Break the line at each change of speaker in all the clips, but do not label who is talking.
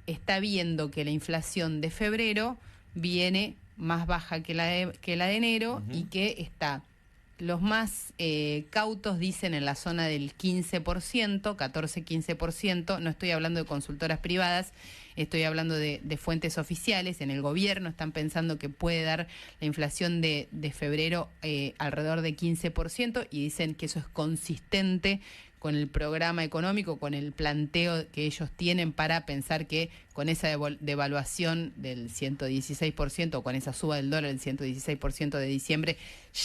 está viendo que la inflación de febrero viene más baja que la de enero y que está... Los más cautos dicen en la zona del 15%, 14-15%, no estoy hablando de consultoras privadas, estoy hablando de fuentes oficiales. En el gobierno están pensando que puede dar la inflación de febrero alrededor de 15% y dicen que eso es consistente con el programa económico, con el planteo que ellos tienen para pensar que con esa devaluación del 116% o con esa suba del dólar del 116% de diciembre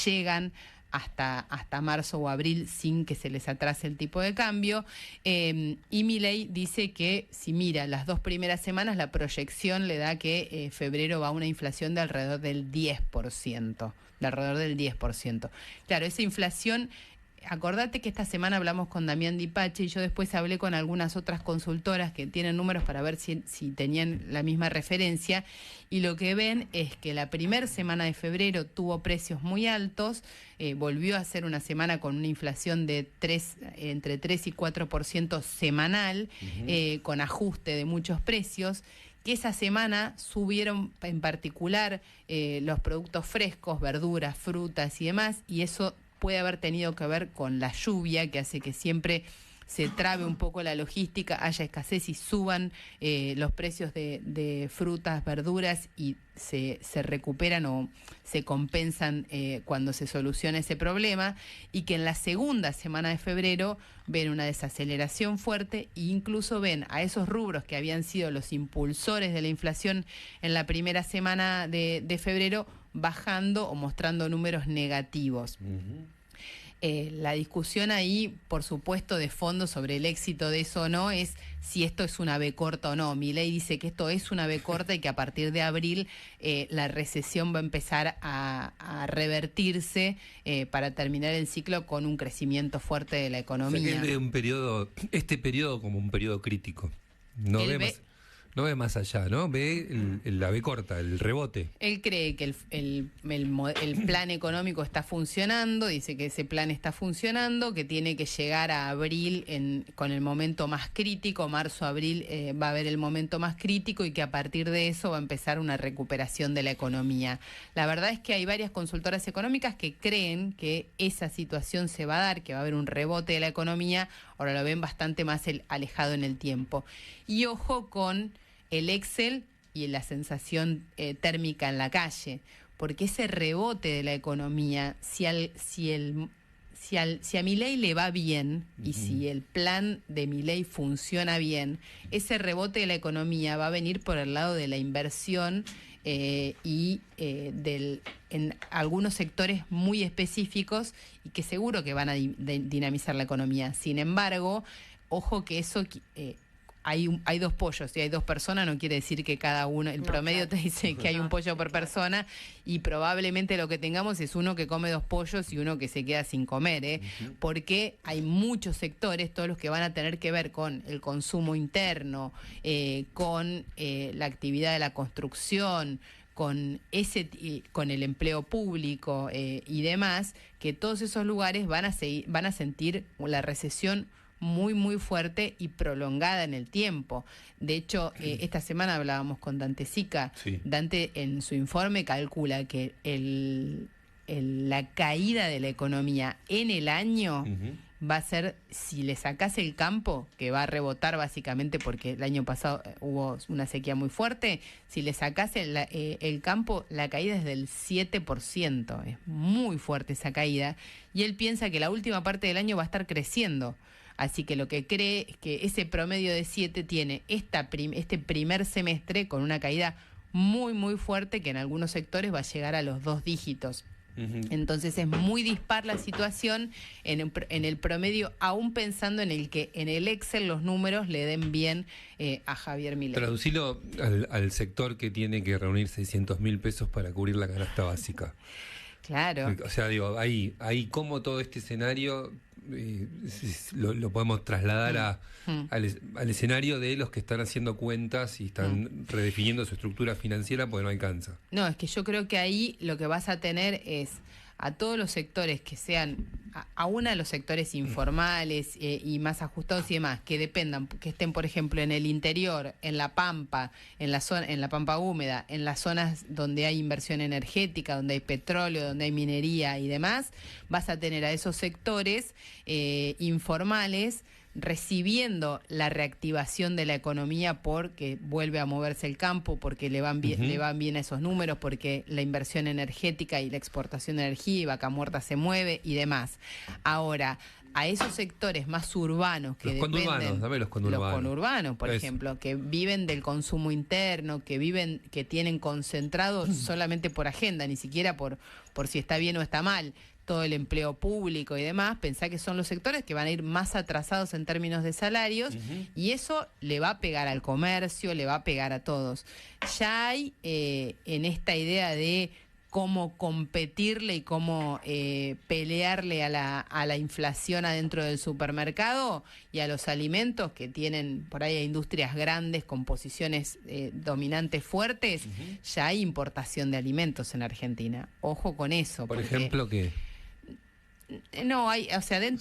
llegan hasta marzo o abril sin que se les atrase el tipo de cambio. Y Milei dice que si mira las 2 primeras semanas, la proyección le da que febrero va a una inflación de alrededor del 10%. Claro, esa inflación... Acordate que esta semana hablamos con Damián Di Pace y yo después hablé con algunas otras consultoras que tienen números para ver si tenían la misma referencia, y lo que ven es que la primera semana de febrero tuvo precios muy altos, volvió a ser una semana con una inflación de entre 3 y 4% semanal, con ajuste de muchos precios, que esa semana subieron en particular los productos frescos, verduras, frutas y demás, y eso puede haber tenido que ver con la lluvia, que hace que siempre se trabe un poco la logística, haya escasez y suban los precios de frutas, verduras y se recuperan o se compensan cuando se soluciona ese problema, y que en la segunda semana de febrero ven una desaceleración fuerte e incluso ven a esos rubros que habían sido los impulsores de la inflación en la primera semana de febrero bajando o mostrando números negativos. La discusión ahí, por supuesto, de fondo sobre el éxito de eso o no, es si esto es una B corta o no. Milei dice que esto es una B corta y que a partir de abril la recesión va a empezar a revertirse para terminar el ciclo con un crecimiento fuerte de la economía.
O sea, que él ve este periodo como un periodo crítico. No ve más allá, ¿no? Ve la B corta, el rebote.
Él cree que el plan económico está funcionando, dice que ese plan está funcionando, que tiene que llegar a abril con el momento más crítico, marzo-abril va a haber el momento más crítico y que a partir de eso va a empezar una recuperación de la economía. La verdad es que hay varias consultoras económicas que creen que esa situación se va a dar, que va a haber un rebote de la economía, ahora lo ven bastante más alejado en el tiempo. Y ojo con el Excel y la sensación térmica en la calle, porque ese rebote de la economía, si a Milei le va bien y si el plan de Milei funciona bien, ese rebote de la economía va a venir por el lado de la inversión y en algunos sectores muy específicos y que seguro que van a dinamizar la economía. Sin embargo, ojo que eso... Hay 2 pollos, si hay 2 personas no quiere decir que cada uno, el promedio te dice que hay un pollo por persona y probablemente lo que tengamos es uno que come 2 pollos y uno que se queda sin comer, porque hay muchos sectores, todos los que van a tener que ver con el consumo interno, con la actividad de la construcción, con el empleo público y demás, que todos esos lugares van a sentir la recesión muy, muy fuerte y prolongada en el tiempo. De hecho, esta semana hablábamos con Dante Sica. Sí. Dante en su informe calcula que la caída de la economía en el año va a ser, si le sacás el campo, que va a rebotar básicamente porque el año pasado hubo una sequía muy fuerte, si le sacás el campo, la caída es del 7%, es muy fuerte esa caída, y él piensa que la última parte del año va a estar creciendo. Así que lo que cree es que ese promedio de 7 tiene este primer semestre con una caída muy, muy fuerte que en algunos sectores va a llegar a los 2 dígitos. Entonces es muy dispar la situación en el promedio, aún pensando en que en el Excel los números le den bien a Javier Milei.
Traducilo al sector que tiene que reunir 600.000 pesos para cubrir la canasta básica.
Claro.
O sea, digo, ahí cómo todo este escenario lo podemos trasladar al escenario de los que están haciendo cuentas y están redefiniendo su estructura financiera porque no alcanza.
No, es que yo creo que ahí lo que vas a tener es a todos los sectores que sean, aún a los sectores informales y más ajustados y demás, que dependan, que estén, por ejemplo, en el interior, en la Pampa, en la Pampa húmeda, en las zonas donde hay inversión energética, donde hay petróleo, donde hay minería y demás, vas a tener a esos sectores informales recibiendo la reactivación de la economía porque vuelve a moverse el campo, porque le van bien a esos números, porque la inversión energética y la exportación de energía y Vaca Muerta se mueve y demás. Ahora, a esos sectores más urbanos que
los conurbanos,
por ejemplo, que viven del consumo interno, que tienen concentrado solamente por agenda, ni siquiera por si está bien o está mal, todo el empleo público y demás, pensá que son los sectores que van a ir más atrasados en términos de salarios, y eso le va a pegar al comercio, le va a pegar a todos. Ya hay en esta idea de cómo competirle y cómo pelearle a la inflación adentro del supermercado y a los alimentos que tienen, por ahí hay industrias grandes con posiciones dominantes fuertes, ya hay importación de alimentos en Argentina. Ojo con eso.
Por ejemplo, ¿qué?
No,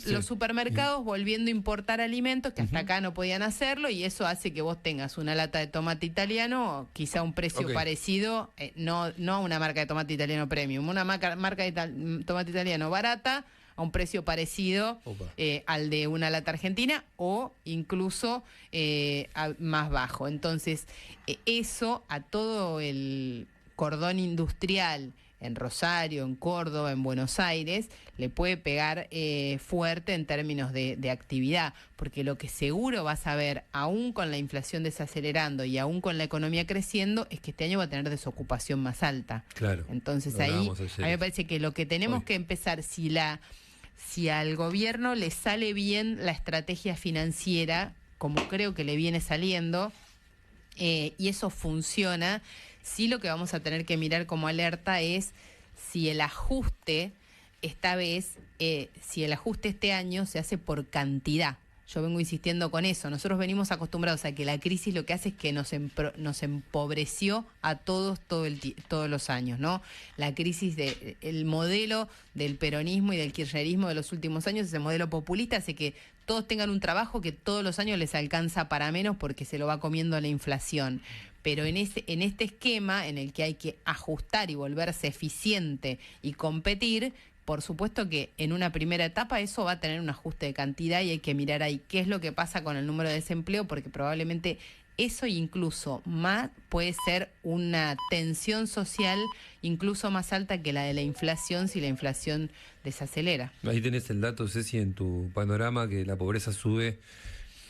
los supermercados volviendo a importar alimentos que hasta acá no podían hacerlo, y eso hace que vos tengas una lata de tomate italiano, quizá a un precio parecido, no a una marca de tomate italiano premium, una marca de tomate italiano barata, a un precio parecido al de una lata argentina, o incluso más bajo. Entonces, eso a todo el cordón industrial en Rosario, en Córdoba, en Buenos Aires, le puede pegar fuerte en términos de actividad, porque lo que seguro vas a ver, aún con la inflación desacelerando y aún con la economía creciendo, es que este año va a tener desocupación más alta.
Claro.
Entonces ahí, a mí me parece que lo que tenemos que empezar, si al gobierno le sale bien la estrategia financiera, como creo que le viene saliendo, y eso funciona, sí lo que vamos a tener que mirar como alerta es si el ajuste esta vez, si el ajuste este año se hace por cantidad. Yo vengo insistiendo con eso. Nosotros venimos acostumbrados a que la crisis lo que hace es que nos empobreció a todos todos los años, ¿no? La crisis el modelo del peronismo y del kirchnerismo de los últimos años, ese modelo populista, hace que todos tengan un trabajo que todos los años les alcanza para menos porque se lo va comiendo la inflación. Pero en este esquema en el que hay que ajustar y volverse eficiente y competir, por supuesto que en una primera etapa eso va a tener un ajuste de cantidad, y hay que mirar ahí qué es lo que pasa con el número de desempleo, porque probablemente eso incluso más puede ser una tensión social incluso más alta que la de la inflación si la inflación desacelera.
Ahí tenés el dato, Ceci, en tu panorama, que la pobreza sube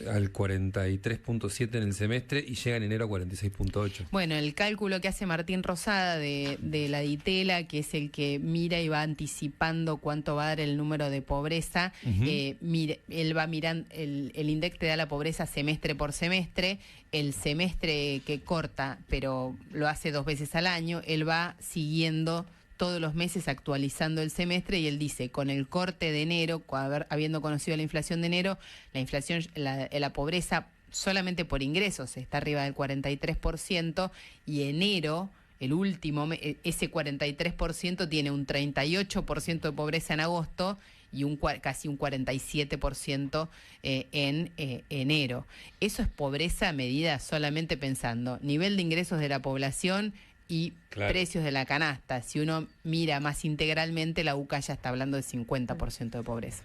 al 43.7 en el semestre y llega en enero a 46.8.
Bueno, el cálculo que hace Martín Rosada de la Ditela, que es el que mira y va anticipando cuánto va a dar el número de pobreza, él va mirando, el INDEC te da la pobreza semestre por semestre, el semestre que corta, pero lo hace 2 veces al año, él va siguiendo todos los meses actualizando el semestre, y él dice, con el corte de enero, habiendo conocido la inflación de enero, la pobreza solamente por ingresos está arriba del 43%, y enero, el último, ese 43% tiene un 38% de pobreza en agosto y casi un 47% en enero. Eso es pobreza medida solamente pensando nivel de ingresos de la población y precios de la canasta. Si uno mira más integralmente, la UCA ya está hablando de 50% de pobreza.